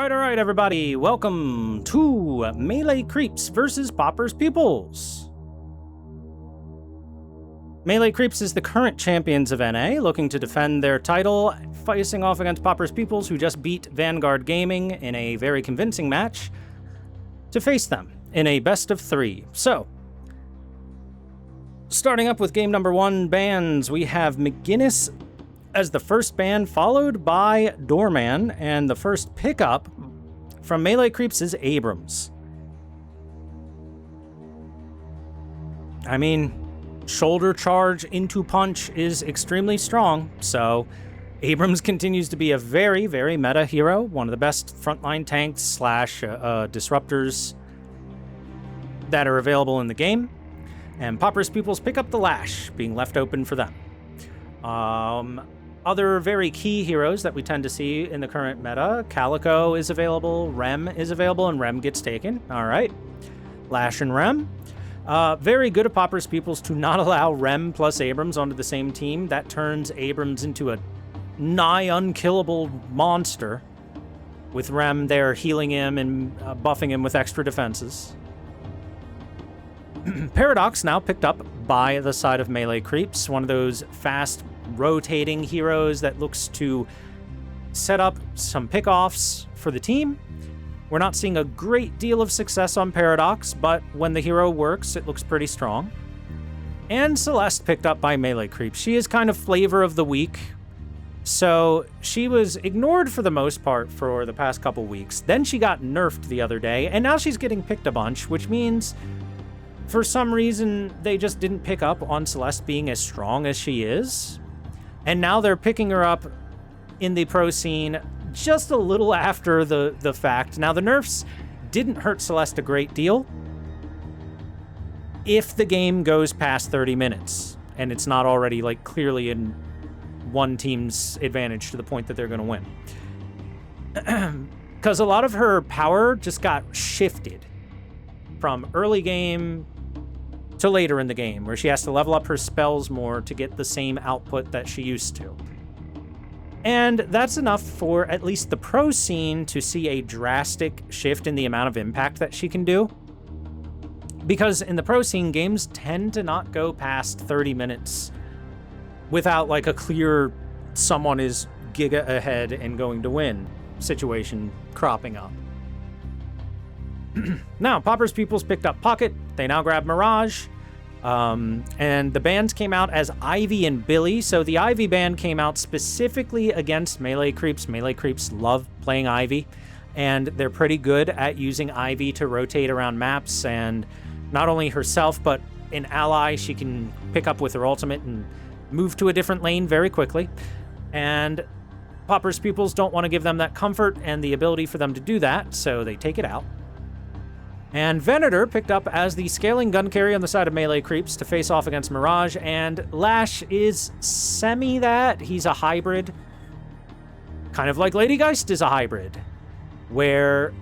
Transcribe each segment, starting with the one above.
All right, everybody. Welcome to Melee Creeps versus Poppers Pupils. Melee Creeps is the current champions of NA, looking to defend their title, facing off against Poppers Pupils, who just beat Vanguard Gaming in a very convincing match to face them in a best of 3. So, starting up with game number 1 bans, we have McGinnis as the first ban, followed by Doorman, and the first pickup from Melee Creeps is Abrams. I mean, shoulder charge into punch is extremely strong, so Abrams continues to be a very, very meta hero, one of the best frontline tanks slash disruptors that are available in the game, and Poppers Pupils pick up the Lash, being left open for them. Other very key heroes that we tend to see in the current meta, Calico is available, Rem is available, and Rem gets taken. All right. Lash and Rem. Very good of Poppers Pupils to not allow Rem plus Abrams onto the same team. That turns Abrams into a nigh unkillable monster, with Rem there healing him and buffing him with extra defenses. Paradox now picked up by the side of Melee Creeps, one of those fast rotating heroes that looks to set up some pickoffs for the team. We're not seeing a great deal of success on Paradox, but when the hero works, it looks pretty strong. And Celeste picked up by Melee Creeps. She is kind of flavor of the week, so she was ignored for the most part for the past couple weeks. Then she got nerfed the other day, and now she's getting picked a bunch, which means for some reason they just didn't pick up on Celeste being as strong as she is. And now they're picking her up in the pro scene just a little after the fact. Now, the nerfs didn't hurt Celeste a great deal if the game goes past 30 minutes and it's not already like clearly in one team's advantage to the point that they're going to win. Because a lot of her power just got shifted from early game to later in the game, where she has to level up her spells more to get the same output that she used to. And that's enough for at least the pro scene to see a drastic shift in the amount of impact that she can do. Because in the pro scene, games tend to not go past 30 minutes without like a clear someone is giga ahead and going to win situation cropping up. Now, Poppers Pupils picked up Pocket. They now grab Mirage. And the bans came out as Ivy and Billy. So the Ivy ban came out specifically against Melee Creeps. Melee Creeps love playing Ivy, and they're pretty good at using Ivy to rotate around maps. And not only herself, but an ally she can pick up with her ultimate and move to a different lane very quickly. And Poppers Pupils don't want to give them that comfort and the ability for them to do that, so they take it out. And Venator picked up as the scaling gun carry on the side of Melee Creeps to face off against Mirage, and Lash is semi that. He's a hybrid, kind of like Lady Geist is a hybrid, where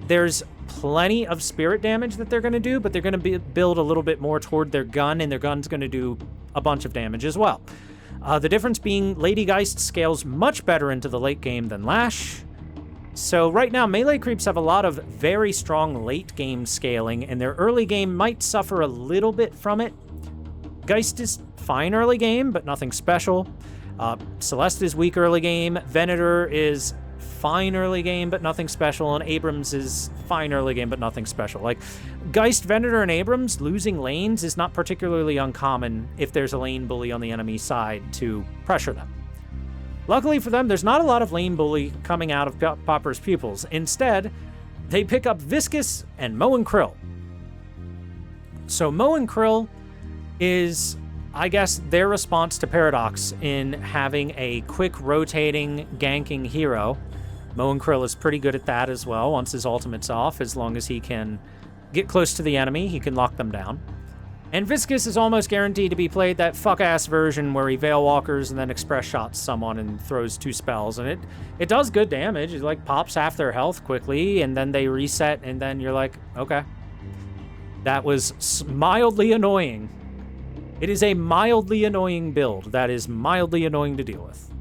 there's plenty of spirit damage that they're going to do, but they're going to build a little bit more toward their gun, and their gun's going to do a bunch of damage as well. The difference being Lady Geist scales much better into the late game than Lash. So right now, Melee Creeps have a lot of very strong late game scaling, and their early game might suffer a little bit from it. Geist is fine early game, but nothing special. Celeste is weak early game. Venator is fine early game, but nothing special. And Abrams is fine early game, but nothing special. Like, Geist, Venator, and Abrams losing lanes is not particularly uncommon if there's a lane bully on the enemy side to pressure them. Luckily for them, there's not a lot of lane bully coming out of Poppers Pupils. Instead, they pick up Viscous and Mo and Krill. So Mo and Krill is, I guess, their response to Paradox in having a quick rotating ganking hero. Mo and Krill is pretty good at that as well. Once his ultimate's off, as long as he can get close to the enemy, he can lock them down. And Viscous is almost guaranteed to be played that fuck-ass version where he Veil Walkers and then Express Shots someone and throws 2 spells. And it does good damage. It like pops half their health quickly, and then they reset, and then you're like, okay. That was mildly annoying. It is a mildly annoying build that is mildly annoying to deal with.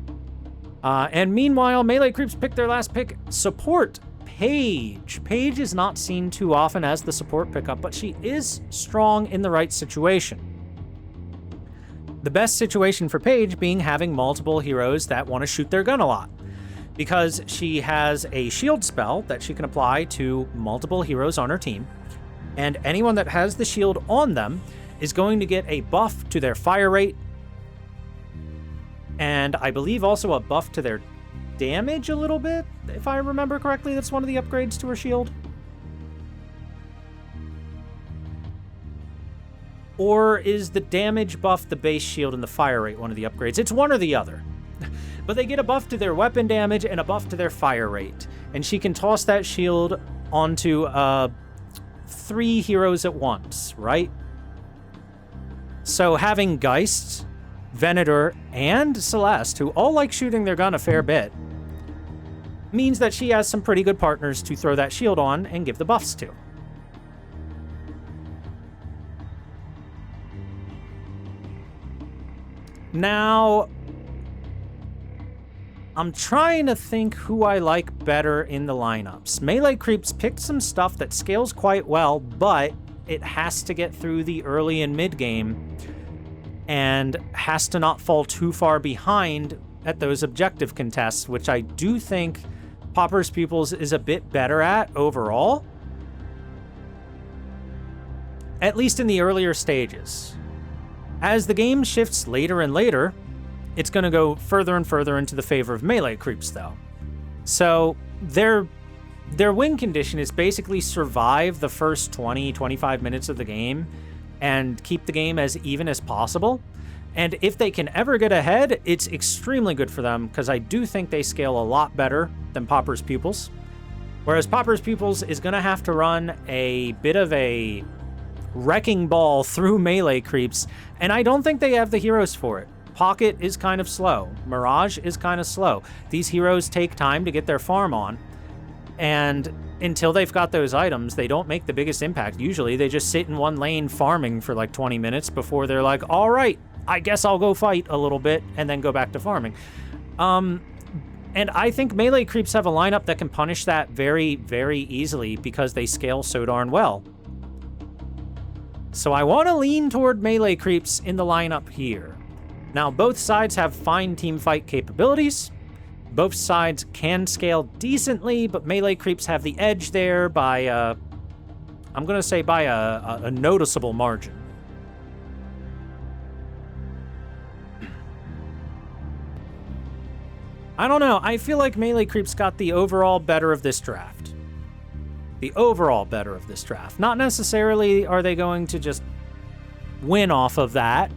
And meanwhile, Melee Creeps picked their last pick, Support, Paige. Paige is not seen too often as the support pickup, but she is strong in the right situation. The best situation for Paige being having multiple heroes that want to shoot their gun a lot, because she has a shield spell that she can apply to multiple heroes on her team, and anyone that has the shield on them is going to get a buff to their fire rate, and I believe also a buff to their damage a little bit, if I remember correctly. That's one of the upgrades to her shield. Or is the damage buff the base shield and the fire rate one of the upgrades? It's one or the other. But they get a buff to their weapon damage and a buff to their fire rate. And she can toss that shield onto 3 heroes at once, right? So having Geist, Venator, and Celeste, who all like shooting their gun a fair bit, means that she has some pretty good partners to throw that shield on and give the buffs to. Now, I'm trying to think who I like better in the lineups. Melee Creeps picked some stuff that scales quite well, but it has to get through the early and mid game and has to not fall too far behind at those objective contests, which I do think Popper's Pupils is a bit better at overall, at least in the earlier stages. As the game shifts later and later, it's going to go further and further into the favor of Melee Creeps, though. So their win condition is basically survive the first 20-25 minutes of the game and keep the game as even as possible. And if they can ever get ahead, it's extremely good for them, because I do think they scale a lot better than Popper's Pupils. Whereas Popper's Pupils is going to have to run a bit of a wrecking ball through Melee Creeps, and I don't think they have the heroes for it. Pocket is kind of slow. Mirage is kind of slow. These heroes take time to get their farm on, and until they've got those items, they don't make the biggest impact. Usually they just sit in one lane farming for like 20 minutes before they're like, all right, I guess I'll go fight a little bit and then go back to farming. And I think Melee Creeps have a lineup that can punish that very, very easily because they scale so darn well. So I want to lean toward Melee Creeps in the lineup here. Now, both sides have fine teamfight capabilities. Both sides can scale decently, but Melee Creeps have the edge there by, I'm going to say by a noticeable margin. I don't know. I feel like Melee Creeps got the overall better of this draft. The overall better of this draft. Not necessarily are they going to just win off of that.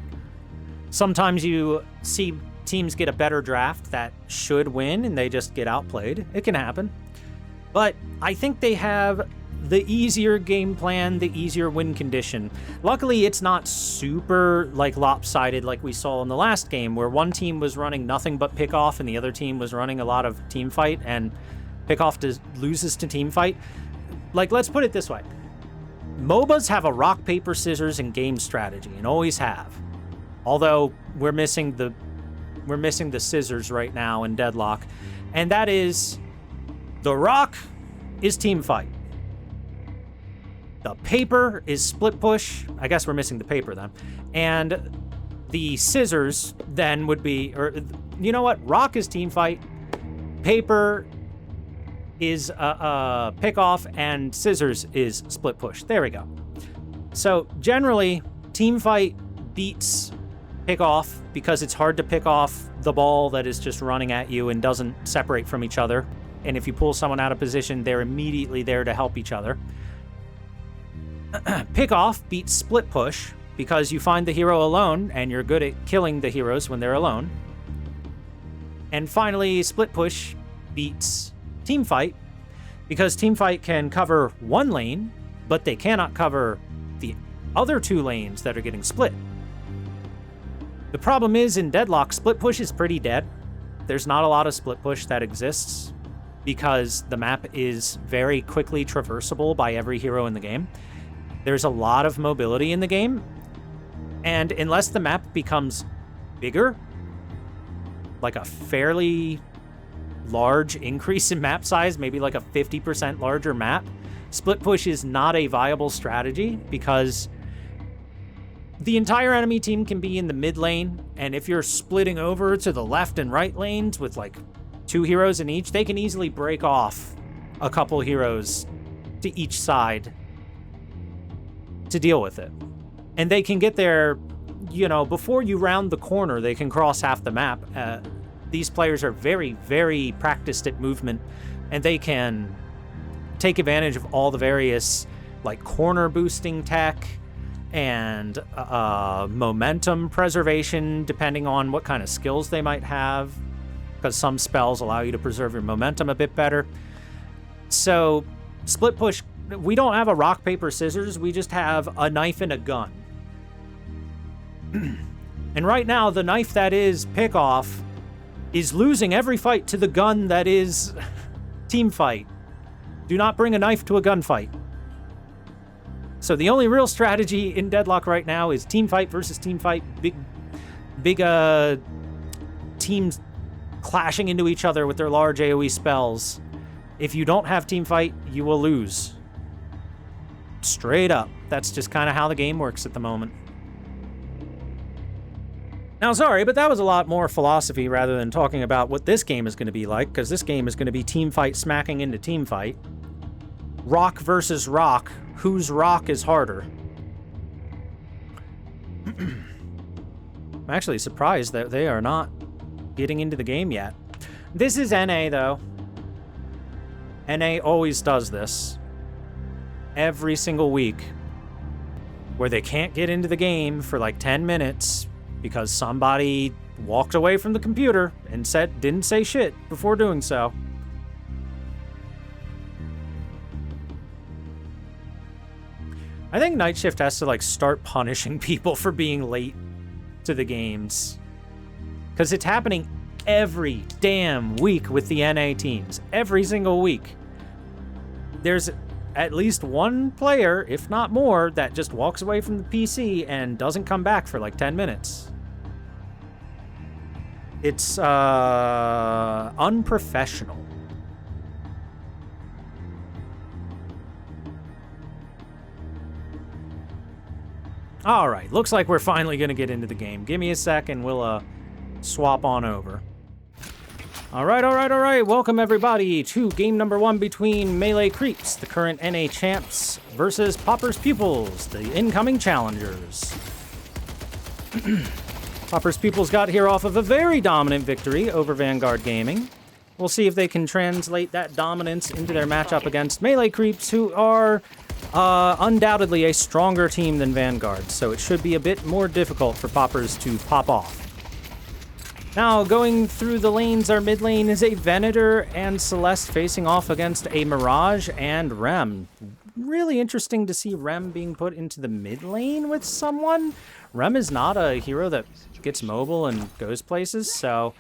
Sometimes you see teams get a better draft that should win and they just get outplayed. It can happen. But I think they have the easier game plan, the easier win condition. Luckily, it's not super like lopsided like we saw in the last game, where one team was running nothing but pick off and the other team was running a lot of team fight, and pick off loses to team fight. Like, let's put it this way. MOBAs have a rock, paper, scissors, and game strategy, and always have. Although we're missing the scissors right now in Deadlock, and that is the rock is team fight. The paper is split push. I guess we're missing the paper then. And the scissors then would be, or you know what? Rock is team fight. Paper is pick off, and scissors is split push. There we go. So generally, team fight beats pick off because it's hard to pick off the ball that is just running at you and doesn't separate from each other. And if you pull someone out of position, they're immediately there to help each other. Pick off beats split push because you find the hero alone and you're good at killing the heroes when they're alone. And finally, split push beats team fight because team fight can cover one lane, but they cannot cover the other 2 lanes that are getting split. The problem is in Deadlock, split push is pretty dead. There's not a lot of split push that exists because the map is very quickly traversable by every hero in the game. There's a lot of mobility in the game, and unless the map becomes bigger, like a fairly large increase in map size, maybe like a 50% larger map, split push is not a viable strategy because the entire enemy team can be in the mid lane, and if you're splitting over to the left and right lanes with like 2 heroes in each, they can easily break off a couple heroes to each side to deal with it. And they can get there, you know, before you round the corner, they can cross half the map. These players are very, very practiced at movement, and they can take advantage of all the various like corner boosting tech and momentum preservation, depending on what kind of skills they might have, because some spells allow you to preserve your momentum a bit better. So split push, we don't have a rock, paper, scissors, we just have a knife and a gun. And right now, the knife that is Pickoff is losing every fight to the gun that is team fight. Do not bring a knife to a gunfight. So the only real strategy in Deadlock right now is team fight versus team fight. Big teams clashing into each other with their large AoE spells. If you don't have team fight, you will lose. Straight up. That's just kind of how the game works at the moment. Now, sorry, but that was a lot more philosophy rather than talking about what this game is going to be like, because this game is going to be team fight smacking into team fight. Rock versus rock. Whose rock is harder? I'm actually surprised that they are not getting into the game yet. This is NA, though. NA always does this. Every single week. Where they can't get into the game for like 10 minutes because somebody walked away from the computer and didn't say shit before doing so. I think Night Shift has to like start punishing people for being late to the games. Because it's happening every damn week with the NA teams. Every single week. There's at least one player, if not more, that just walks away from the PC and doesn't come back for like 10 minutes. It's unprofessional. All right, looks like we're finally going to get into the game. Give me a sec and we'll swap on over. All right. Welcome, everybody, to game number 1 between Melee Creeps, the current NA champs, versus Popper's Pupils, the incoming challengers. Popper's Pupils got here off of a very dominant victory over Vanguard Gaming. We'll see if they can translate that dominance into their matchup against Melee Creeps, who are undoubtedly a stronger team than Vanguard, so it should be a bit more difficult for Poppers to pop off. Now, going through the lanes, our mid lane is a Venator and Celeste facing off against a Mirage and Rem. Really interesting to see Rem being put into the mid lane with someone. Rem is not a hero that gets mobile and goes places, so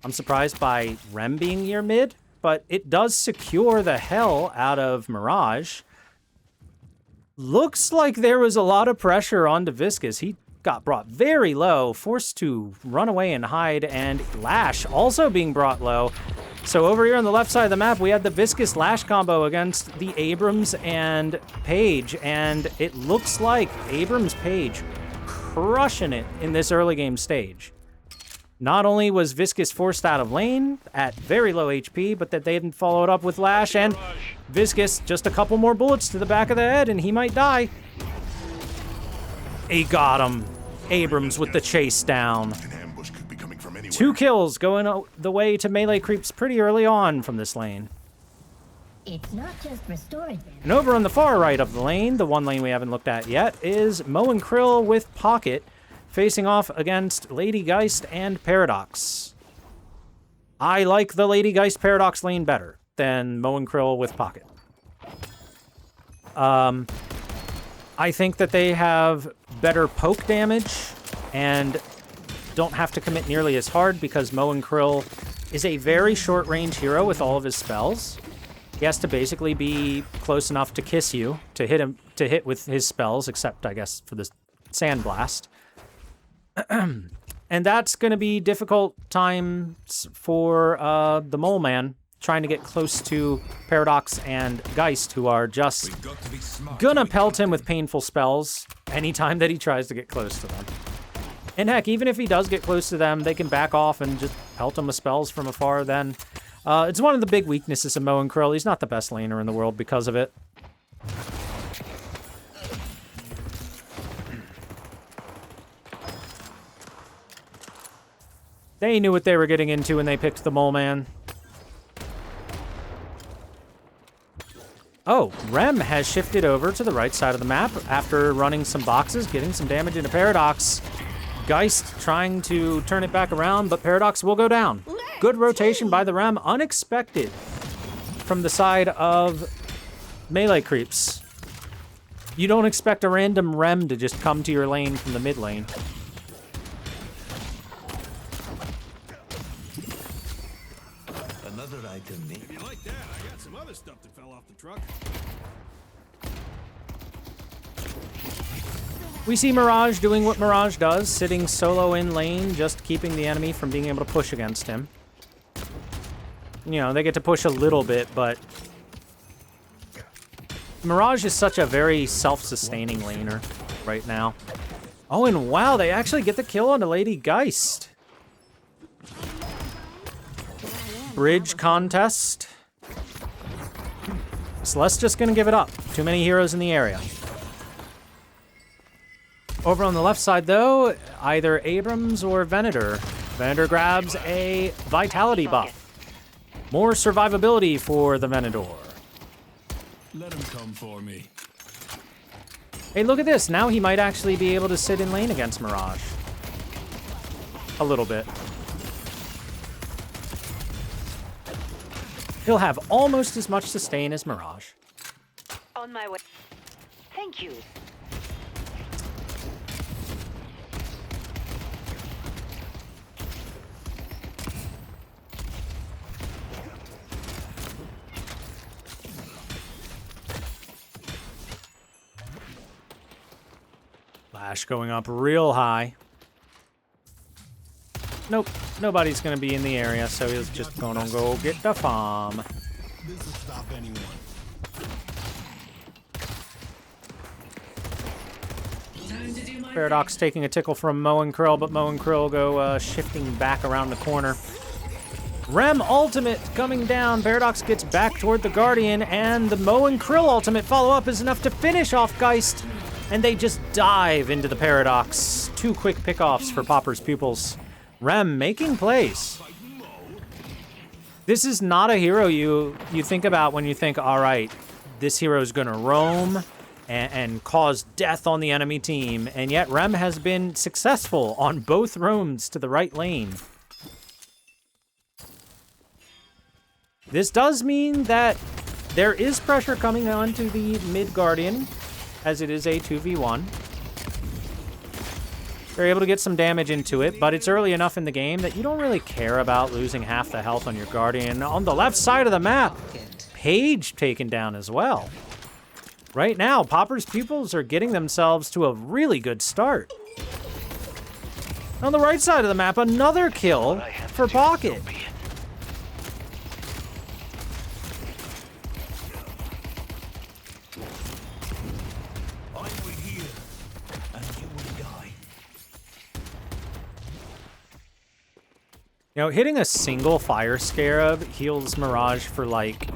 I'm surprised by Rem being near mid, but it does secure the hell out of Mirage. Looks like there was a lot of pressure onto Viscous. He got brought very low, forced to run away and hide, and Lash also being brought low. So over here on the left side of the map, we had the Viscous Lash combo against the Abrams and Page, and it looks like Abrams Page crushing it in this early game stage. Not only was Viscous forced out of lane at very low HP, but that they didn't follow it up with Lash, and Viscous just a couple more bullets to the back of the head, and he might die. He got him. Abrams with the chase down. 2 kills going the way to Melee Creeps pretty early on from this lane. It's not just restored. And over on the far right of the lane, the one lane we haven't looked at yet, is Mo and Krill with Pocket facing off against Lady Geist and Paradox. I like the Lady Geist Paradox lane better than Mo and Krill with Pocket. I think that they have better poke damage and don't have to commit nearly as hard because Mo and Krill is a very short-range hero with all of his spells. He has to basically be close enough to kiss you to hit with his spells, except I guess for the Sand Blast. And And that's going to be difficult times for the Mole Man, trying to get close to Paradox and Geist, who are just gonna pelt him with painful spells anytime that he tries to get close to them. And heck, even if he does get close to them, they can back off and just pelt him with spells from afar then. It's one of the big weaknesses of Moe and Krill. He's not the best laner in the world because of it. They knew what they were getting into when they picked the Mole Man. Oh, Rem has shifted over to the right side of the map after running some boxes, getting some damage into Paradox. Geist trying to turn it back around, but Paradox will go down. Good rotation by the Rem, unexpected from the side of melee creeps. You don't expect a random Rem to just come to your lane from the mid lane. Another item, Nick. If you like that, I got some other stuff that fell off the truck. We see Mirage doing what Mirage does, sitting solo in lane, just keeping the enemy from being able to push against him. You know, they get to push a little bit, but Mirage is such a very self-sustaining laner right now. Oh, and wow, they actually get the kill on the Lady Geist. Bridge contest. Celeste's just gonna give it up. Too many heroes in the area. Over on the left side, though, either Abrams or Venator. Venator grabs a vitality buff. More survivability for the Venator. Let him come for me. Hey, look at this. Now he might actually be able to sit in lane against Mirage. A little bit. He'll have almost as much sustain as Mirage. On my way. Thank you. Flash going up real high. Nope, nobody's gonna be in the area, so he's just gonna go get the farm. This'll stop anyone. Paradox taking a tickle from Moe and Krill, but Moe and Krill go shifting back around the corner. Rem ultimate coming down. Paradox gets back toward the Guardian, and the Moe and Krill ultimate follow-up is enough to finish off Geist, and they just dive into the Paradox. 2 quick pickoffs for Popper's Pupils. Rem making plays. This is not a hero you think about when you think, all right, this hero is going to roam and cause death on the enemy team, and yet Rem has been successful on both roams to the right lane. This does mean that there is pressure coming onto the mid Guardian, as it is a 2v1. They're able to get some damage into it, but it's early enough in the game that you don't really care about losing half the health on your Guardian. On the left side of the map, Paige taken down as well. Right now, Popper's Pupils are getting themselves to a really good start. On the right side of the map, another kill for Pocket. You know, hitting a single Fire Scarab heals Mirage for, like,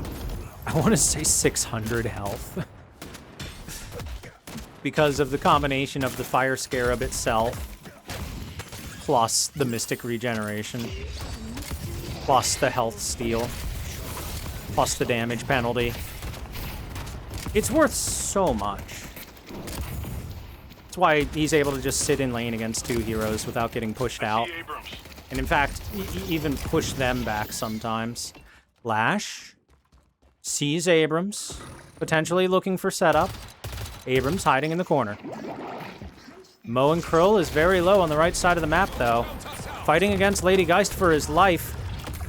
I want to say 600 health. Because of the combination of the Fire Scarab itself, plus the Mystic Regeneration, plus the health steal, plus the damage penalty. It's worth so much. That's why he's able to just sit in lane against 2 heroes without getting pushed out. And in fact, even push them back sometimes. Lash sees Abrams, potentially looking for setup. Abrams hiding in the corner. Moe and Krill is very low on the right side of the map, though. Fighting against Lady Geist for his life.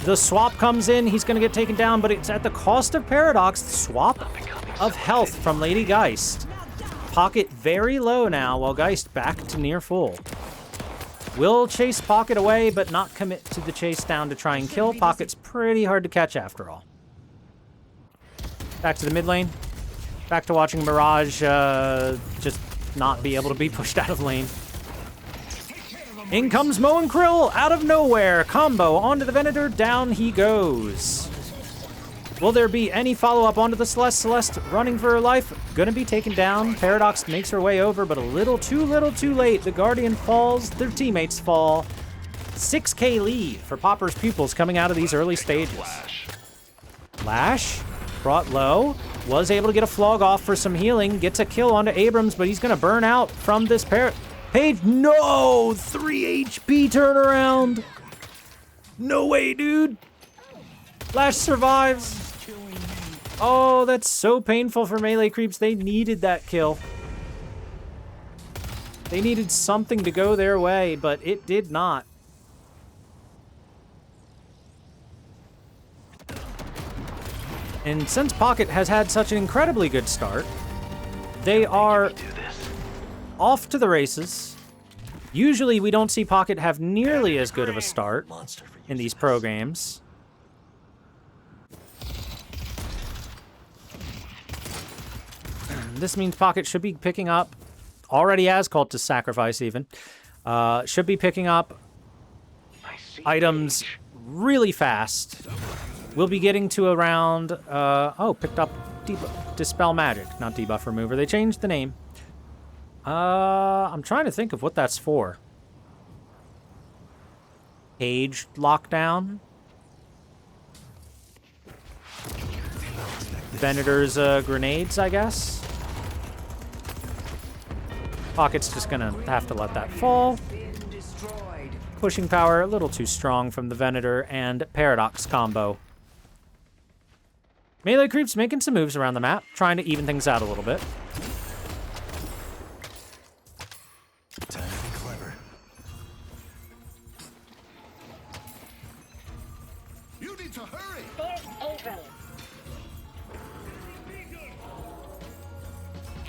The swap comes in, he's gonna get taken down, but it's at the cost of Paradox. The swap of health from Lady Geist. Pocket very low now, while Geist back to near full. Will chase Pocket away, but not commit to the chase down to try and kill. Pocket's pretty hard to catch after all. Back to the mid lane. Back to watching Mirage just not be able to be pushed out of lane. In comes Mo and Krill out of nowhere. Combo onto the Venator. Down he goes. Will there be any follow-up onto the Celeste? Celeste running for her life. Gonna be taken down. Paradox makes her way over, but a little too late. The Guardian falls. Their teammates fall. 6K lead for Popper's Pupils coming out of these early stages. Lash brought low. Was able to get a flog off for some healing. Gets a kill onto Abrams, but he's gonna burn out from this Page. No! 3 HP turnaround. No way, dude. Lash survives. Oh, that's so painful for melee creeps. They needed that kill. They needed something to go their way, but it did not. And since Pocket has had such an incredibly good start, they are off to the races. Usually we don't see Pocket have nearly as good of a start in these pro games. This means Pocket should be picking up, already has Cultist Sacrifice even, should be picking up items really fast. We'll be getting to around, picked up Dispel Magic, not Debuff Remover. They changed the name. I'm trying to think of what that's for. Cage Lockdown. Venator's grenades, I guess. Pocket's just gonna have to let that fall. Pushing power a little too strong from the Venator and Paradox combo. Melee creeps making some moves around the map, trying to even things out a little bit. Time to be clever. You need to hurry. There's Abrams.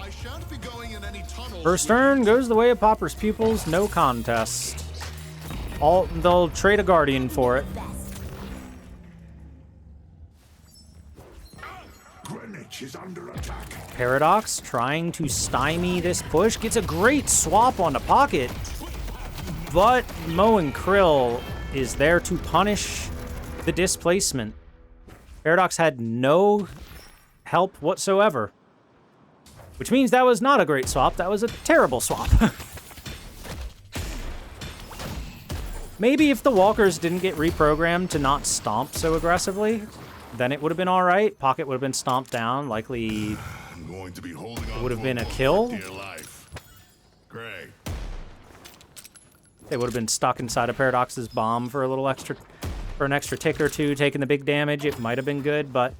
I shan't be going in any tunnels. First turn goes the way of Popper's Pupils, no contest. They'll trade a Guardian for it. Greenwich is under attack. Paradox trying to stymie this push. Gets a great swap on the Pocket. But Mo and Krill is there to punish the displacement. Paradox had no help whatsoever. Which means that was not a great swap. That was a terrible swap. Maybe if the Walkers didn't get reprogrammed to not stomp so aggressively, then it would have been all right. Pocket would have been stomped down. Likely I'm going to be holding on would have to been a more kill. dear life. Great. They would have been stuck inside of Paradox's bomb for an extra tick or two, taking the big damage. It might have been good, but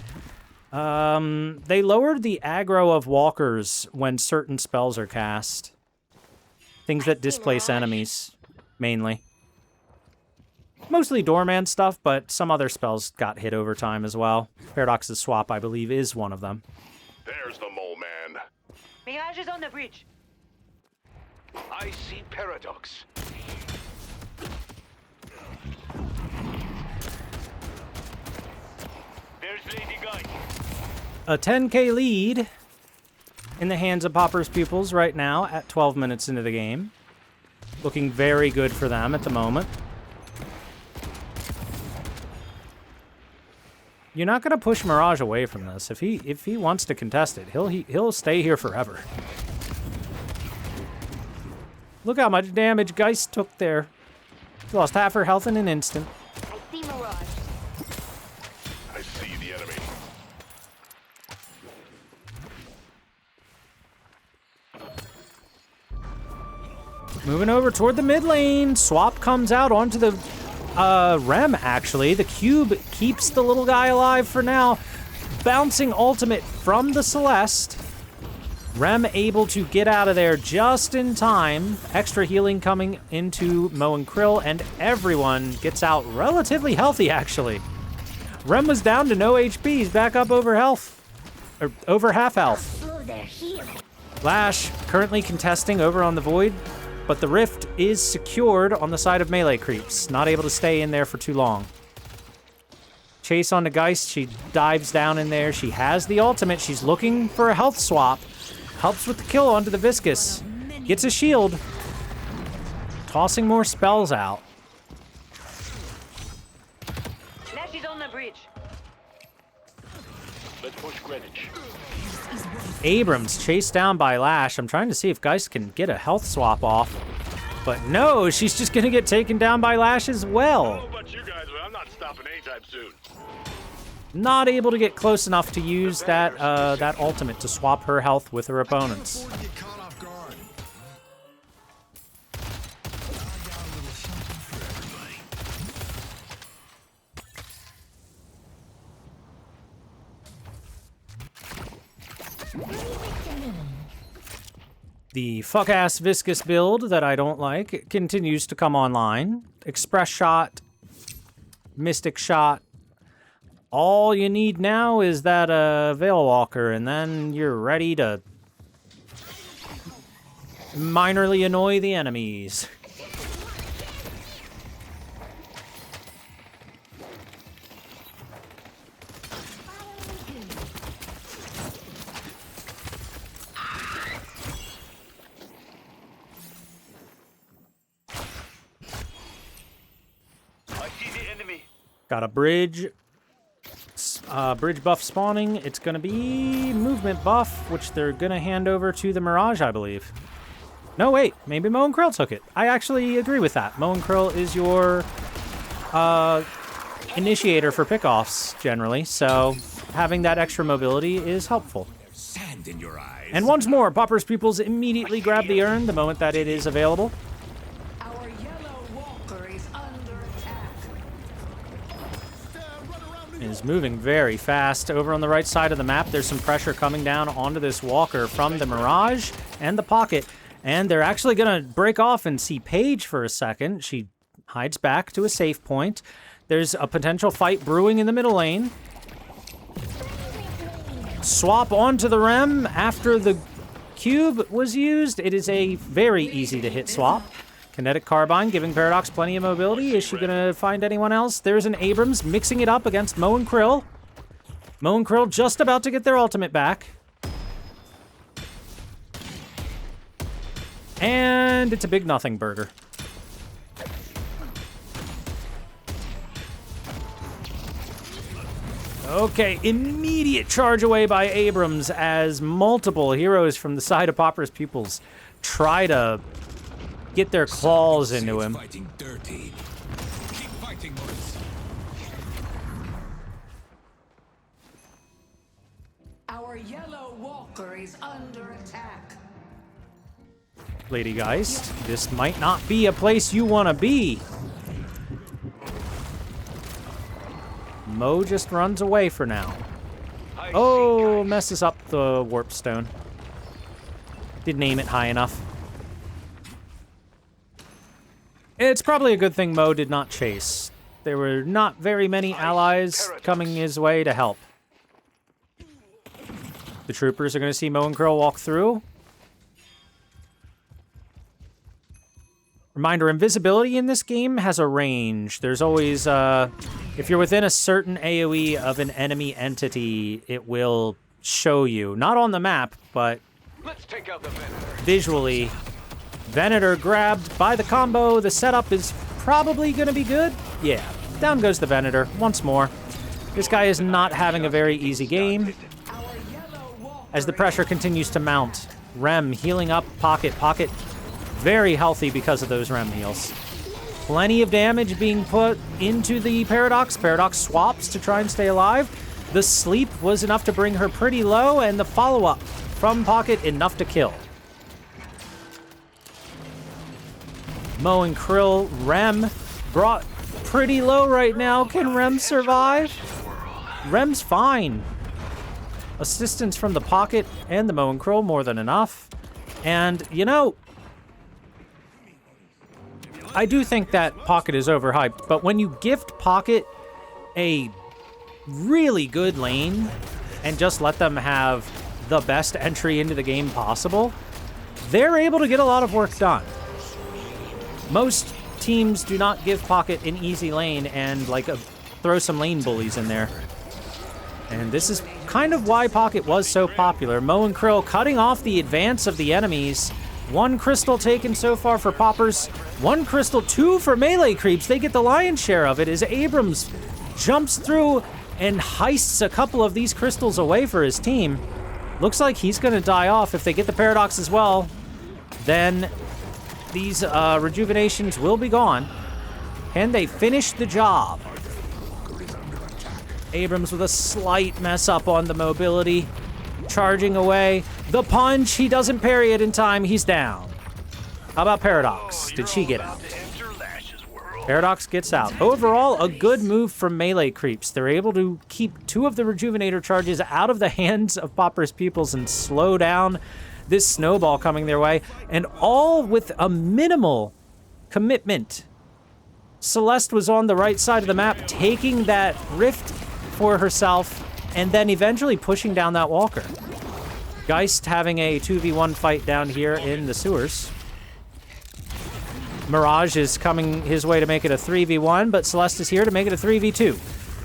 they lowered the aggro of Walkers when certain spells are cast. Things that displace enemies, mainly. Mostly Doorman stuff, but some other spells got hit over time as well. Paradox's swap, I believe, is one of them. There's the mole man. Mirage is on the bridge. I see Paradox. There's Lady Guy. A 10k lead in the hands of Popper's Pupils right now at 12 minutes into the game. Looking very good for them at the moment. You're not going to push Mirage away from this. If he wants to contest it, he'll stay here forever. Look how much damage Geist took there. She lost half her health in an instant. I see Mirage. I see the enemy. Moving over toward the mid lane. Swap comes out onto the Rem, actually. The cube keeps the little guy alive for now. Bouncing ultimate from the Celeste. Rem able to get out of there just in time. Extra healing coming into Mo and Krill, and everyone gets out relatively healthy, actually. Rem was down to no HP. He's back up over health. Or over half health. Slow their heal. Lash currently contesting over on the Void. but the rift is secured on the side of melee creeps. Not able to stay in there for too long. Chase on the Geist. She dives down in there. She has the ultimate. She's looking for a health swap. Helps with the kill onto the Viscous. Gets a shield. Tossing more spells out. Lash is on the bridge. Let's push Greenwich. Abrams chased down by Lash. I'm trying to see if Geist can get a health swap off. But no, she's just going to get taken down by Lash as I well. don't know about you guys, but I'm not stopping anytime soon. Not able to get close enough to use that ultimate to swap her health with her opponents. Before you get caught off guard. The fuck-ass Viscous build that I don't like continues to come online. Express Shot, Mystic Shot. All you need now is that Veil Walker, and then you're ready to minorly annoy the enemies. I see the enemy. Got a bridge buff spawning. It's going to be movement buff, which they're going to hand over to the Mirage, I believe. No, wait. Maybe Mo and Krill took it. I actually agree with that. Mo and Krill is your initiator for pickoffs, generally, so having that extra mobility is helpful. Sand in your eyes. And once more, Pauper's Pupils immediately grab the urn the moment that it is available. Our yellow walker is under attack. Is moving very fast. Over on the right side of the map, there's some pressure coming down onto this Walker from the Mirage and the Pocket. And they're actually going to break off and see Paige for a second. She hides back to a safe point. There's a potential fight brewing in the middle lane. Swap onto the Rem after the cube was used. It is a very easy to hit swap. Kinetic Carbine giving Paradox plenty of mobility. Is she going to find anyone else? There's an Abrams mixing it up against Mo and Krill. Mo and Krill just about to get their ultimate back. And it's a big nothing burger. Okay, immediate charge away by Abrams as multiple heroes from the side of Pauper's Pupils try to get their claws into him. Fighting dirty. Keep fighting, boys. Our yellow walker is under attack. Lady Geist, this might not be a place you want to be. Mo just runs away for now. Oh, messes up the warp stone. Didn't aim it high enough. It's probably a good thing Mo did not chase. There were not very many allies coming his way to help. The troopers are going to see Mo and Krill walk through. Reminder, invisibility in this game has a range. There's always, if you're within a certain AoE of an enemy entity, it will show you. Not on the map, but Let's take out the Venator. visually. Venator grabbed by the combo. The setup is probably going to be good. Yeah, down goes the Venator once more. This guy is not having a very easy game. As the pressure continues to mount, Rem healing up Pocket. Pocket very healthy because of those Rem heals. Plenty of damage being put into the Paradox. Paradox swaps to try and stay alive. The sleep was enough to bring her pretty low, and the follow-up from Pocket enough to kill. Mo and Krill, Rem brought pretty low right now. Can Rem survive? Rem's fine. Assistance from the Pocket and the Mo and Krill, more than enough. And, you know, I do think that Pocket is overhyped, but when you gift Pocket a really good lane and just let them have the best entry into the game possible, they're able to get a lot of work done. Most teams do not give Pocket an easy lane and throw some lane bullies in there. And this is kind of why Pocket was so popular. Mo and Krill cutting off the advance of the enemies. 1 crystal taken so far for Poppers. 1 crystal, 2 for melee creeps. They get the lion's share of it as Abrams jumps through and heists a couple of these crystals away for his team. Looks like he's going to die off. If they get the paradox as well, then these rejuvenations will be gone. Can they finish the job? Abrams with a slight mess up on the mobility. Charging away. The punch. He doesn't parry it in time. He's down. How about Paradox? Did she get out? Paradox gets out. Overall, a good move from melee creeps. They're able to keep 2 of the rejuvenator charges out of the hands of Popper's Pupils and slow down this snowball coming their way. And all with a minimal commitment. Celeste was on the right side of the map, taking that rift for herself, and then eventually pushing down that walker. Geist having a 2v1 fight down here in the sewers. Mirage is coming his way to make it a 3v1, but Celeste is here to make it a 3v2.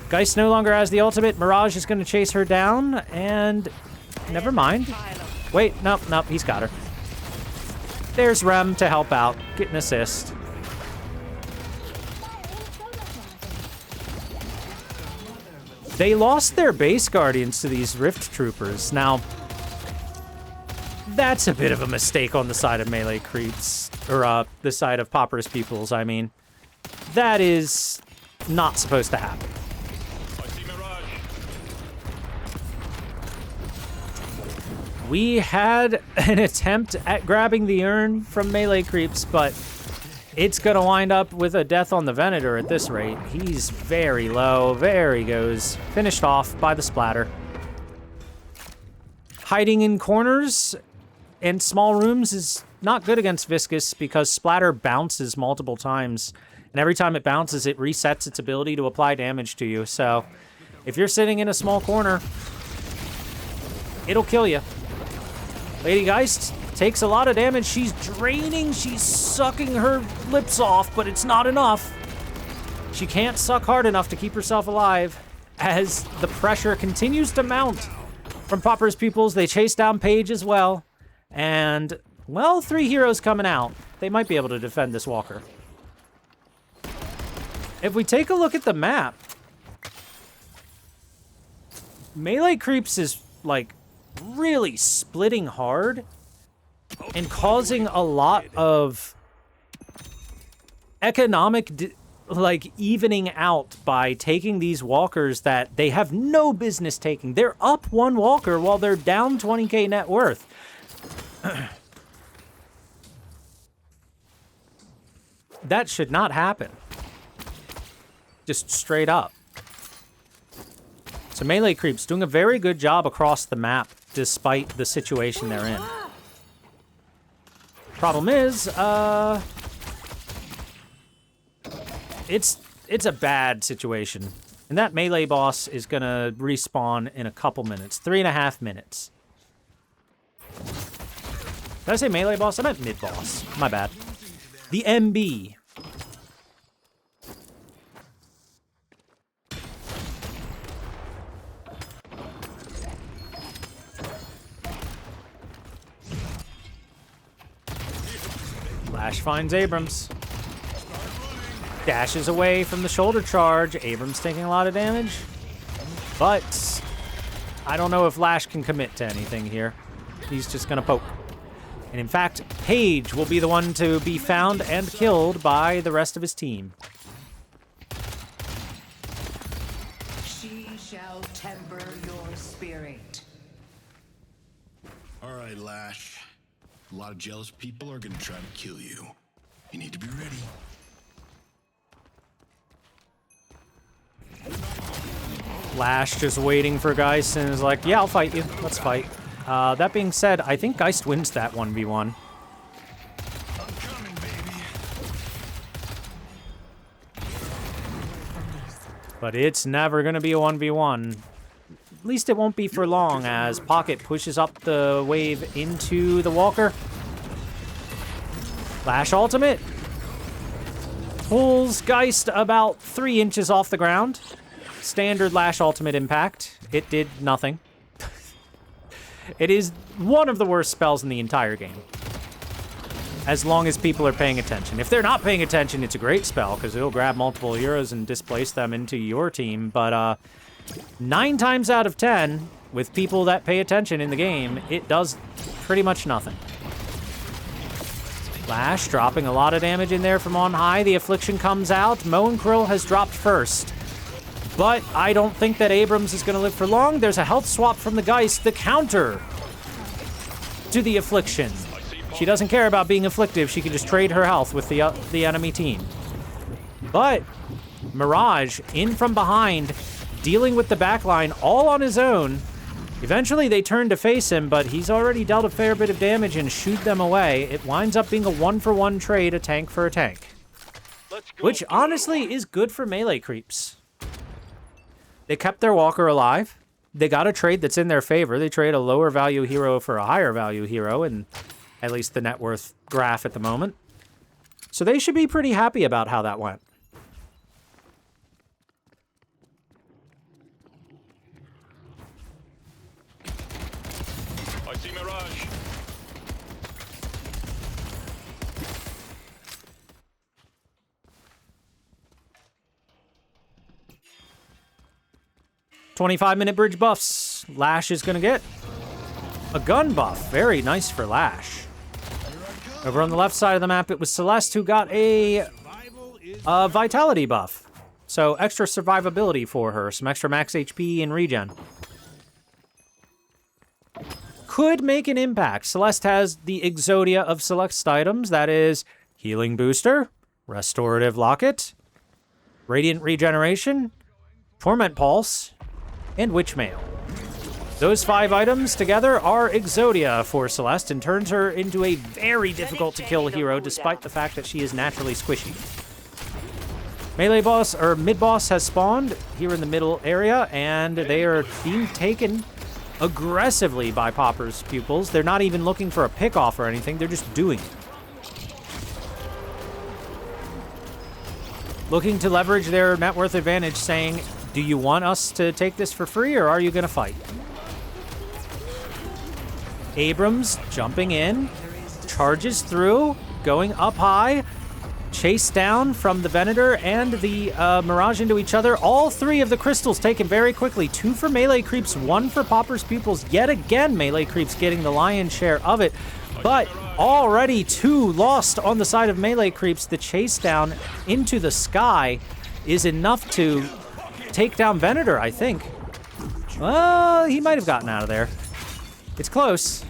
Geist no longer has the ultimate. Mirage is going to chase her down, and never mind. Wait, nope, he's got her. There's Rem to help out, get an assist. They lost their base guardians to these Rift Troopers. Now, that's a bit of a mistake on the side of melee creeps. Or, the side of Popper's Pupils, I mean. That is not supposed to happen. We had an attempt at grabbing the urn from melee creeps, but it's going to wind up with a death on the Venator at this rate. He's very low. There he goes. Finished off by the splatter. Hiding in corners and small rooms is not good against Viscous because splatter bounces multiple times. And every time it bounces, it resets its ability to apply damage to you. So if you're sitting in a small corner, it'll kill you. Lady Geist takes a lot of damage. She's draining. She's sucking her lips off, but it's not enough. She can't suck hard enough to keep herself alive as the pressure continues to mount from Popper's Pupils. They chase down Paige as well. And, well, 3 heroes coming out. They might be able to defend this walker. If we take a look at the map, melee creeps is, really splitting hard and causing a lot of economic, evening out by taking these walkers that they have no business taking. They're up 1 walker while they're down 20k net worth. That should not happen. Just straight up. So melee creeps doing a very good job across the map despite the situation they're in. Problem is, it's a bad situation. And that melee boss is gonna respawn in a couple minutes. 3.5 minutes. Did I say melee boss? I meant mid-boss. My bad. The MB. Flash finds Abrams. Dashes away from the shoulder charge. Abrams taking a lot of damage. But I don't know if Lash can commit to anything here. He's just going to poke. And in fact, Paige will be the one to be found and killed by the rest of his team. She shall temper your spirit. All right, Lash. A lot of jealous people are gonna try to kill you. You need to be ready. Lash just waiting for Geist and is like, yeah, I'll fight you. Let's fight. That being said, I think Geist wins that 1v1. I'm coming, baby. But it's never going to be a 1v1. At least it won't be for long as Pocket pushes up the wave into the walker. Lash ultimate. pulls Geist about 3 inches off the ground. Standard Lash ultimate impact. It did nothing. It is one of the worst spells in the entire game. As long as people are paying attention. If they're not paying attention, it's a great spell, because it'll grab multiple heroes and displace them into your team. But 9 times out of 10, with people that pay attention in the game, it does pretty much nothing. Lash dropping a lot of damage in there from on high. The Affliction comes out. Mo and Krill has dropped first. But I don't think that Abrams is going to live for long. There's a health swap from the Geist. The counter to the Affliction. She doesn't care about being afflictive. She can just trade her health with the enemy team. But Mirage, in from behind, dealing with the backline all on his own. Eventually, they turn to face him, but he's already dealt a fair bit of damage and shoot them away. It winds up being a 1-for-1 trade, a tank for a tank. Which, honestly, is good for melee creeps. They kept their walker alive. They got a trade that's in their favor. They trade a lower value hero for a higher value hero, and at least the net worth graph at the moment. So they should be pretty happy about how that went. I see Mirage. "25-minute bridge buffs. Lash is going to get a gun buff. Very nice for Lash. Over on the left side of the map, it was Celeste who got a vitality buff. So extra survivability for her. Some extra max HP and regen. Could make an impact. Celeste has the Exodia of select items. That is Healing Booster, Restorative Locket, Radiant Regeneration, Torment Pulse, and Witchmail. Those 5 items together are Exodia for Celeste and turns her into a very difficult to kill hero despite the fact that she is naturally squishy. Melee boss, or mid boss, has spawned here in the middle area, and they are being taken aggressively by Popper's Pupils. They're not even looking for a pick-off or anything, they're just doing it. Looking to leverage their net worth advantage, saying, do you want us to take this for free, or are you going to fight? Abrams jumping in, charges through, going up high, chase down from the Venator and the Mirage into each other. All 3 of the crystals taken very quickly. 2 for melee creeps, 1 for Popper's Pupils. Yet again, melee creeps getting the lion's share of it. But already 2 lost on the side of melee creeps. The chase down into the sky is enough to take down Venator, I think. Well, he might have gotten out of there. It's close.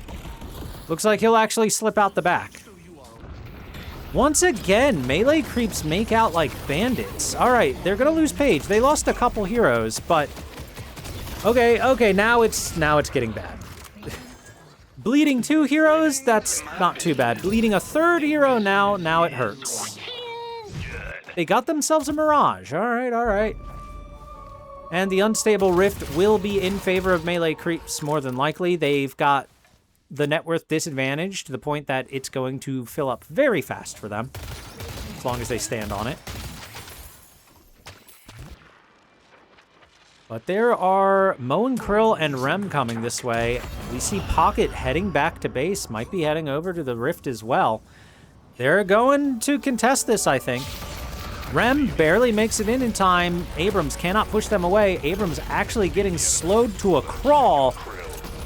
Looks like he'll actually slip out the back. Once again, melee creeps make out like bandits. All right, they're gonna lose Paige. They lost a couple heroes, but okay, now it's getting bad. Bleeding 2 heroes, that's not too bad. Bleeding a 3rd hero now it hurts. They got themselves a Mirage. All right. And the Unstable Rift will be in favor of melee creeps more than likely. They've got the net worth disadvantage to the point that it's going to fill up very fast for them, as long as they stand on it. But there are Mo and Krill and Rem coming this way. We see Pocket heading back to base, might be heading over to the Rift as well. They're going to contest this, I think. Rem barely makes it in time. Abrams cannot push them away. Abrams actually getting slowed to a crawl,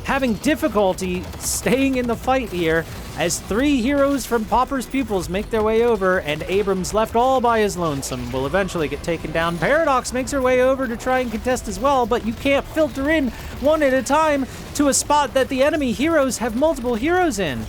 having difficulty staying in the fight here as 3 heroes from Popper's Pupils make their way over, and Abrams, left all by his lonesome, will eventually get taken down. Paradox makes her way over to try and contest as well, but you can't filter in one at a time to a spot that the enemy heroes have multiple heroes in.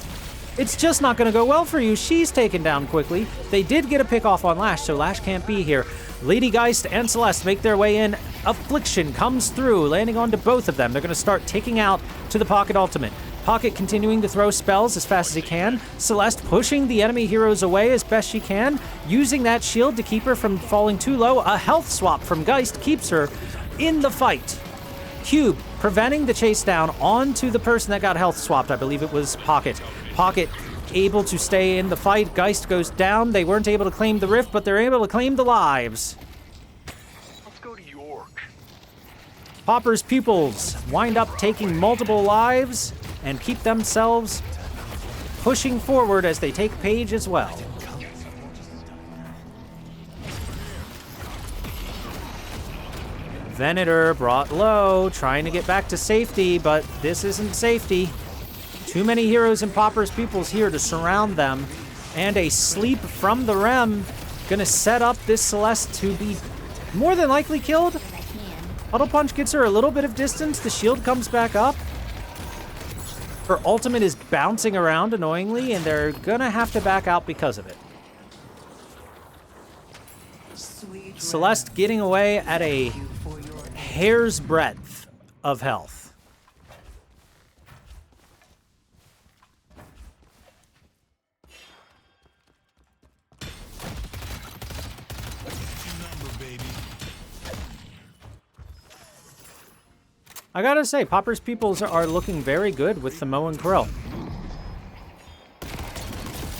It's just not going to go well for you. She's taken down quickly. They did get a pick off on Lash, so Lash can't be here. Lady Geist and Celeste make their way in. Affliction comes through, landing onto both of them. They're going to start taking out to the Pocket ultimate. Pocket continuing to throw spells as fast as he can. Celeste pushing the enemy heroes away as best she can, using that shield to keep her from falling too low. A health swap from Geist keeps her in the fight. Cube preventing the chase down onto the person that got health swapped. I believe it was Pocket. Pocket able to stay in the fight. Geist goes down. They weren't able to claim the rift, but they're able to claim the lives. Let's go to York. Popper's Pupils wind up taking multiple lives and keep themselves pushing forward as they take Page as well. Venator brought low, trying to get back to safety, but this isn't safety. Too many heroes and Popper's Pupils here to surround them, and a sleep from the Rem gonna set up this Celeste to be more than likely killed. Huddle Punch gets her a little bit of distance, the shield comes back up. Her ultimate is bouncing around annoyingly, and they're gonna have to back out because of it. Celeste getting away at a hair's breadth of health. I gotta say, Popper's Pupils are looking very good with the Moe and Krill.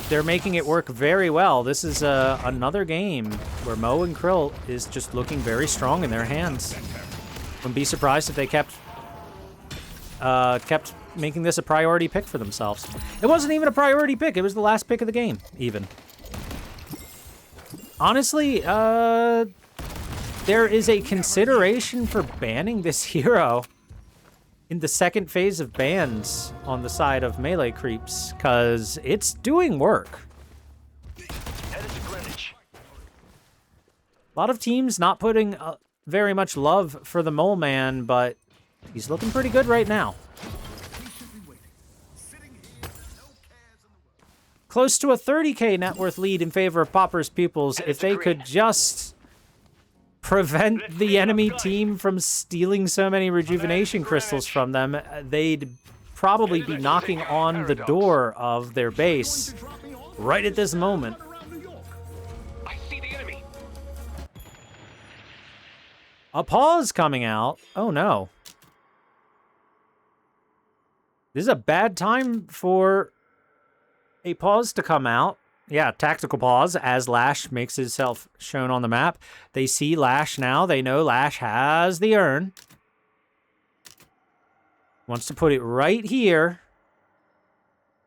They're making it work very well. This is another game where Moe and Krill is just looking very strong in their hands. Wouldn't be surprised if they kept making this a priority pick for themselves. It wasn't even a priority pick. It was the last pick of the game, even. Honestly, there is a consideration for banning this hero in the second phase of bans on the side of melee creeps, because it's doing work. Headed to Greenwich. A lot of teams not putting very much love for the Mole Man, but he's looking pretty good right now. Close to a 30k net worth lead in favor of Popper's Pupils. If they could just prevent the enemy team from stealing so many rejuvenation crystals from them, they'd probably be knocking on the door of their base right at this moment. I see the enemy. A pause coming out. Oh no. This is a bad time for a pause to come out. Yeah, tactical pause as Lash makes himself shown on the map. They see Lash now. They know Lash has the urn. Wants to put it right here.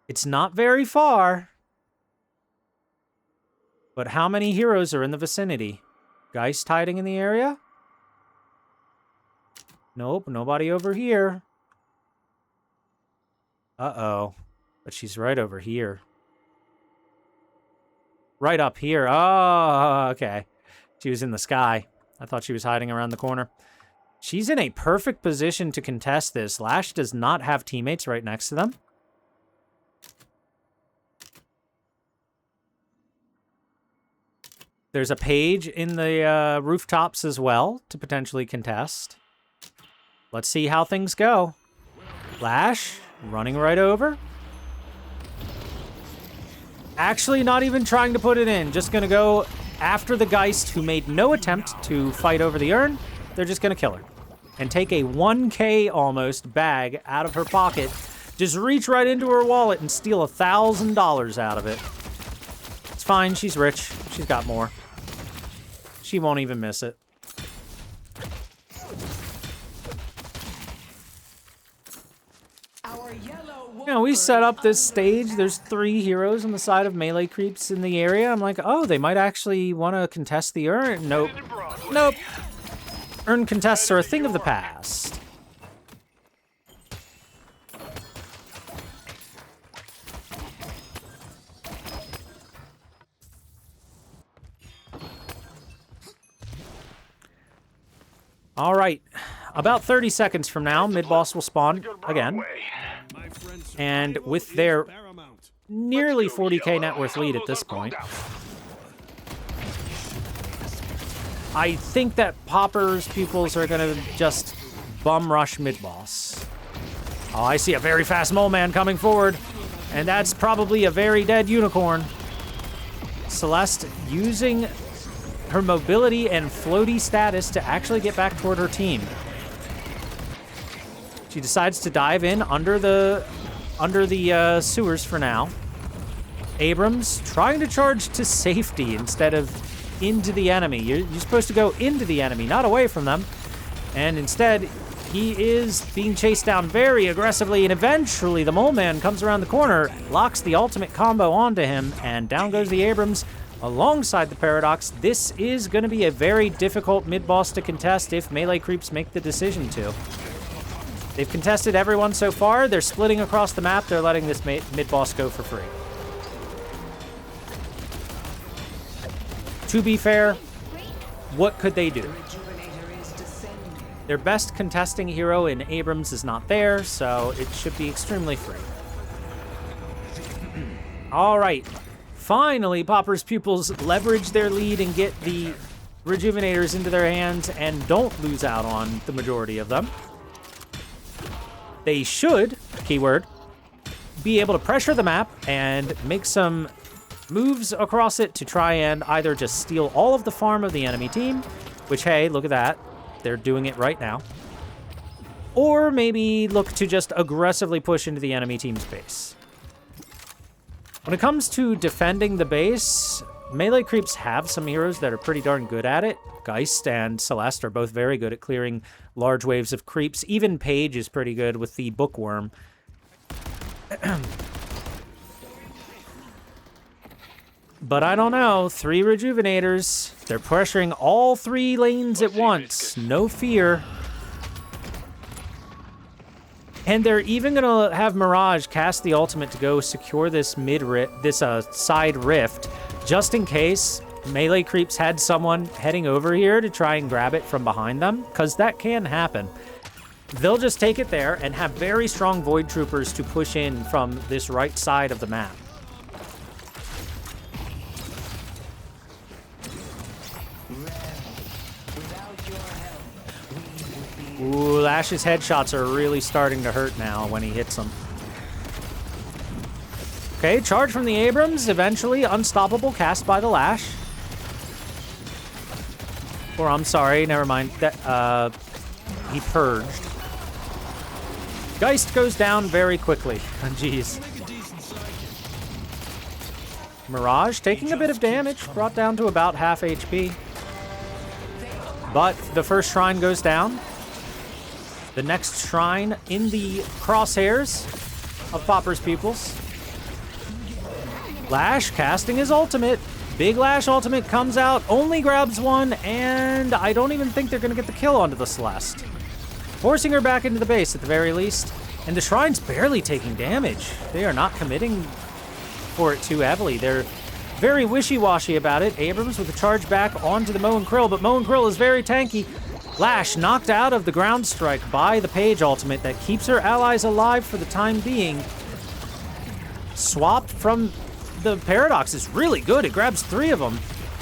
It's not very far. But how many heroes are in the vicinity? Geist hiding in the area? Nope, nobody over here. Uh-oh. But she's right over here. Right up here. Oh, okay. She was in the sky. I thought she was hiding around the corner. She's in a perfect position to contest this. Lash does not have teammates right next to them. There's a Page in the rooftops as well to potentially contest. Let's see how things go. Lash running right over. Actually not even trying to put it in. Just going to go after the Geist, who made no attempt to fight over the urn. They're just going to kill her. And take a 1K almost bag out of her pocket. Just reach right into her wallet and steal $1,000 out of it. It's fine. She's rich. She's got more. She won't even miss it. You know, we set up this stage. There's 3 heroes on the side of melee creeps in the area. I'm like, oh, they might actually want to contest the urn. Nope. Nope. Urn contests are a thing of the past. All right. About 30 seconds from now, mid-boss will spawn again. And with their nearly 40k net worth lead at this point, I think that Popper's Pupils are going to just bum rush mid-boss. Oh, I see a very fast Mole Man coming forward, and that's probably a very dead unicorn. Celeste using her mobility and floaty status to actually get back toward her team. She decides to dive in under the sewers for now. Abrams trying to charge to safety instead of into the enemy. You're supposed to go into the enemy, not away from them. And instead, he is being chased down very aggressively, and eventually the Mole Man comes around the corner, locks the ultimate combo onto him, and down goes the Abrams alongside the Paradox. This is going to be a very difficult mid-boss to contest if melee creeps make the decision to. They've contested everyone so far. They're splitting across the map. They're letting this mid-boss go for free. To be fair, what could they do? Their best contesting hero in Abrams is not there, so it should be extremely free. All right. Finally, Popper's Pupils leverage their lead and get the Rejuvenators into their hands and don't lose out on the majority of them. They should, keyword, be able to pressure the map and make some moves across it to try and either just steal all of the farm of the enemy team, which, hey, look at that. They're doing it right now. Or maybe look to just aggressively push into the enemy team's base. When it comes to defending the base, melee creeps have some heroes that are pretty darn good at it. Geist and Celeste are both very good at clearing large waves of creeps. Even Paige is pretty good with the Bookworm. But I don't know. 3 Rejuvenators. They're pressuring all 3 lanes at once. No fear. And they're even going to have Mirage cast the ultimate to go secure this side rift, just in case melee creeps had someone heading over here to try and grab it from behind them, because that can happen. They'll just take it there and have very strong Void Troopers to push in from this right side of the map. Ooh, Lash's headshots are really starting to hurt now when he hits them. Okay, charge from the Abrams, eventually unstoppable, cast by the Lash. Or I'm sorry, never mind. That he purged. Geist goes down very quickly. Jeez. Mirage taking a bit of damage, brought down to about half HP. But the first shrine goes down. The next shrine in the crosshairs of Popper's Pupils. Lash casting his ultimate. Big Lash ultimate comes out, only grabs one, and I don't even think they're going to get the kill onto the Celeste. Forcing her back into the base at the very least. And the shrine's barely taking damage. They are not committing for it too heavily. They're very wishy-washy about it. Abrams with a charge back onto the Moe and Krill, but Moe and Krill is very tanky. Lash knocked out of the ground strike by the Paige ultimate that keeps her allies alive for the time being. Swapped from the Paradox is really good. It grabs 3 of them,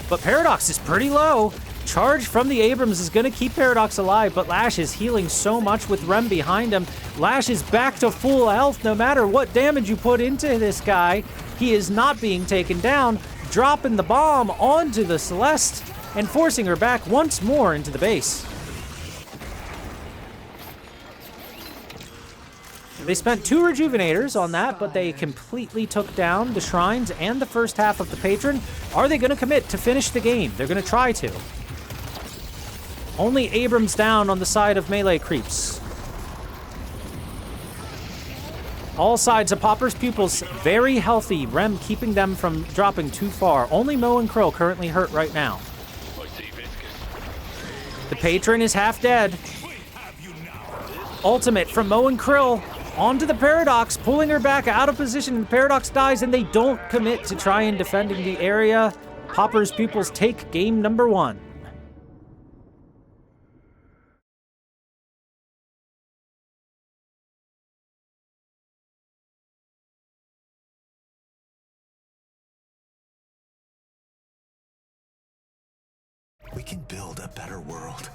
but Paradox is pretty low. Charge from the Abrams is going to keep Paradox alive, but Lash is healing so much with Rem behind him. Lash is back to full health no matter what damage you put into this guy. He is not being taken down, dropping the bomb onto the Celeste and forcing her back once more into the base. They spent 2 Rejuvenators on that, but they completely took down the Shrines and the first half of the Patron. Are they going to commit to finish the game? They're going to try to. Only Abrams down on the side of melee creeps. All sides of Popper's Pupils very healthy. Rem keeping them from dropping too far. Only Moe and Krill currently hurt right now. The Patron is half dead. Ultimate from Moe and Krill onto the Paradox, pulling her back out of position. The Paradox dies, and they don't commit to try and defending the area. Popper's Pupils take game number 1. We can build a better world.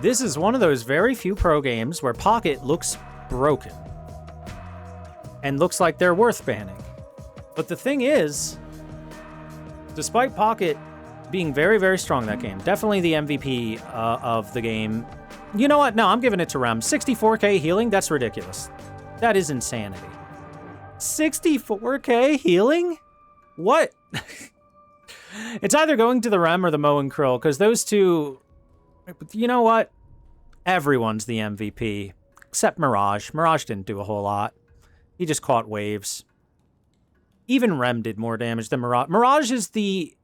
This is one of those very few pro games where Pocket looks broken and looks like they're worth banning. But the thing is, despite Pocket being very, very strong that game, definitely the MVP of the game, you know what? No, I'm giving it to Rem. 64k healing, that's ridiculous. That is insanity. 64k healing? What? It's either going to the Rem or the Moe and Krill, because those two... You know what? Everyone's the MVP, except Mirage. Mirage didn't do a whole lot. He just caught waves. Even Rem did more damage than Mirage. Mirage is the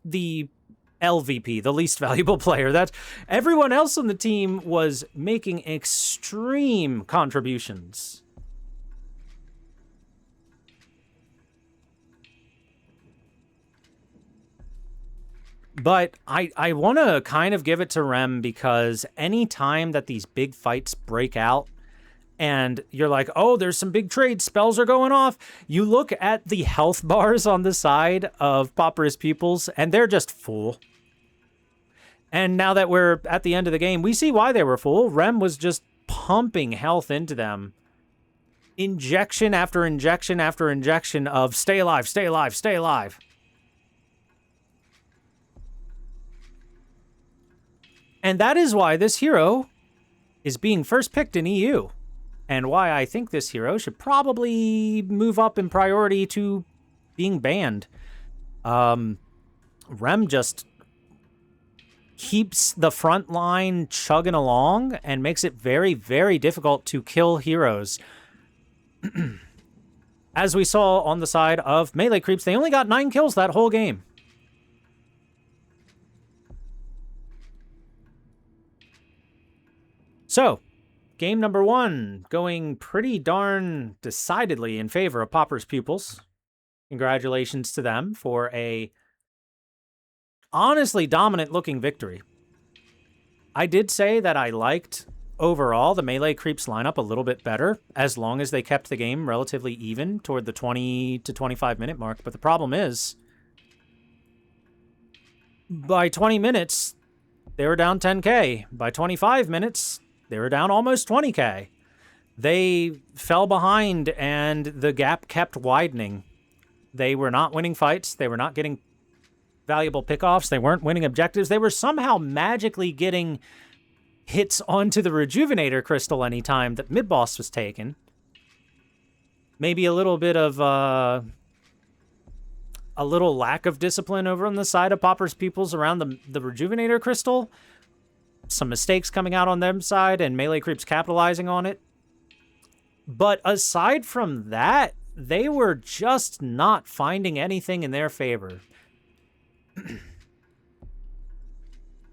LVP, the least valuable player. That everyone else on the team was making extreme contributions. But I want to kind of give it to Rem, because any time that these big fights break out and you're like, oh, there's some big trades, spells are going off, you look at the health bars on the side of Pauper's Pupils, and they're just full. And now that we're at the end of the game, we see why they were full. Rem was just pumping health into them. Injection after injection after injection of stay alive, stay alive, stay alive. And that is why this hero is being first picked in EU. And why I think this hero should probably move up in priority to being banned. Rem just keeps the front line chugging along and makes it very, very difficult to kill heroes. As we saw on the side of melee creeps, they only got 9 kills that whole game. So, game number 1 going pretty darn decidedly in favor of Pauper's Pupils. Congratulations to them for a honestly dominant looking victory. I did say that I liked overall the melee creeps lineup a little bit better, as long as they kept the game relatively even toward the 20 to 25 minute mark. But the problem is, by 20 minutes, they were down 10k. By 25 minutes, they were down almost 20k. They fell behind and the gap kept widening. They were not winning fights. They were not getting valuable pickoffs. They weren't winning objectives. They were somehow magically getting hits onto the Rejuvenator Crystal anytime that mid-boss was taken. Maybe a little bit of a little lack of discipline over on the side of Pauper's Pupils around the Rejuvenator Crystal. Some mistakes coming out on their side and melee creeps capitalizing on it. But aside from that, they were just not finding anything in their favor.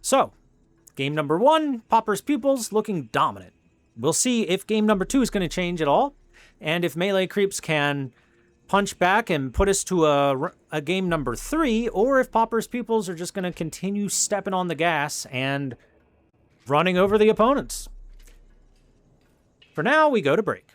So, game number 1, Pauper's Pupils looking dominant. We'll see if game number 2 is going to change at all, and if melee creeps can punch back and put us to a game number 3, or if Pauper's Pupils are just going to continue stepping on the gas and running over the opponents. For now, we go to break.